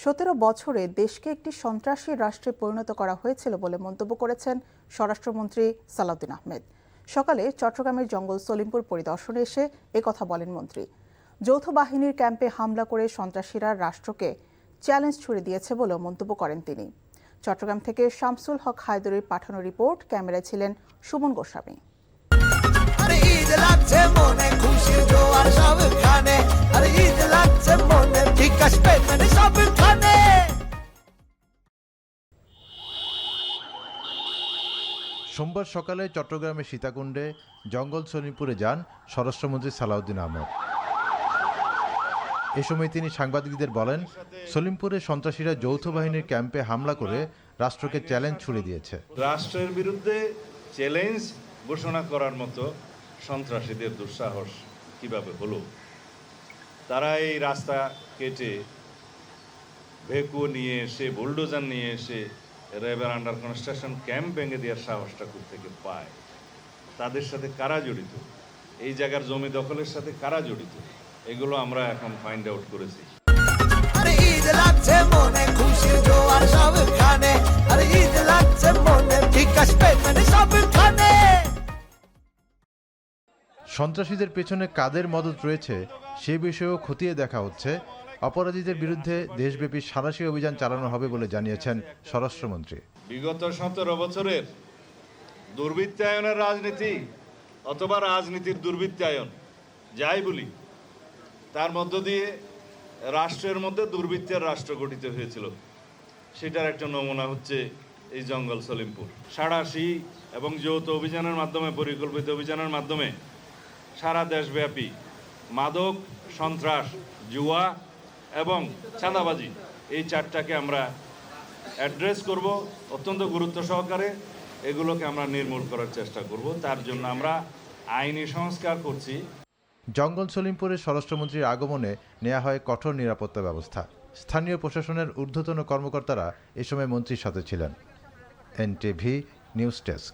17 বছরে দেশকে একটি সন্ত্রাসী রাষ্ট্রে পরিণত করা হয়েছিল বলে মন্তব্য করেছেন স্বরাষ্ট্রমন্ত্রী সালাউদ্দিন আহমেদ। সকালে চট্টগ্রামের জঙ্গল সলিমপুর পরিদর্শনে এসে একথা বলেন মন্ত্রী। যৌথ বাহিনীর ক্যাম্পে হামলা করে সন্ত্রাসীরা রাষ্ট্রকে চ্যালেঞ্জ ছুড়ে দিয়েছে বলেও মন্তব্য করেন তিনি। চট্টগ্রাম থেকে শামসুল হক হায়দরের পাঠানো রিপোর্ট, ক্যামেরায় ছিলেন সুমন গোস্বামী। সোমবার সকালে চট্টগ্রামের সীতাকুণ্ডে জঙ্গল সলিমপুরে যান স্বরাষ্ট্রমন্ত্রী সালাউদ্দিন আহমেদ। এ সময় তিনি সাংবাদিকদের বলেন, সলিমপুরে সন্ত্রাসীরা যৌথ বাহিনীর ক্যাম্পে হামলা করে রাষ্ট্রকে চ্যালেঞ্জ ছুড়ে দিয়েছে। রাষ্ট্রের বিরুদ্ধে চ্যালেঞ্জ ঘোষণা করার মতো সন্ত্রাসীদের দুঃসাহস কিভাবে হলো? তারা এই রাস্তা কেটে ভেকু নিয়ে এসে, বুলডোজার নিয়ে এসে র্যাবের আন্ডার কনস্ট্রাকশন ক্যাম্প ভেঙে দেওয়ার সাহসটা থেকে পায়। তাদের সাথে কারা জড়িত, এই জায়গার জমি দখলের সাথে কারা জড়িত, এগুলো আমরা এখন ফাইন্ড আউট করেছি। সন্ত্রাসীদের পেছনে কাদের মদত রয়েছে সে বিষয়েও খতিয়ে দেখা হচ্ছে। অপরাধীদের বিরুদ্ধে দেশব্যাপী সাঁড়াশি অভিযান চালানো হবে বলে জানিয়েছেন স্বরাষ্ট্রমন্ত্রী। বিগত 17 বছরের দুর্বৃত্তায়নের রাজনীতি অথবা রাজনীতির দুর্বৃত্তায়ন যাই বলি, তার মধ্য দিয়ে রাষ্ট্রের মধ্যে দুর্বৃত্তের রাষ্ট্র গঠিত হয়েছিল। সেটার একটা নমুনা হচ্ছে এই জঙ্গল সলিমপুর। সাঁড়াশি এবং যৌথ অভিযানের মাধ্যমে, পরিকল্পিত অভিযানের মাধ্যমে সারা দেশব্যাপী মাদক, সন্ত্রাস, জুয়া এবং চাঁদাবাজি, এই চারটাকে আমরা অ্যাড্রেস করব অত্যন্ত গুরুত্ব সহকারে। এগুলোকে আমরা নির্মূল করার চেষ্টা করব। তার জন্য আমরা আইনি সংস্কার করছি। জঙ্গল সলিমপুরে স্বরাষ্ট্রমন্ত্রীর আগমনে নেওয়া হয় কঠোর নিরাপত্তা ব্যবস্থা। স্থানীয় প্রশাসনের ঊর্ধ্বতন কর্মকর্তারা এ সময় মন্ত্রীর সাথে ছিলেন। NTV news desk.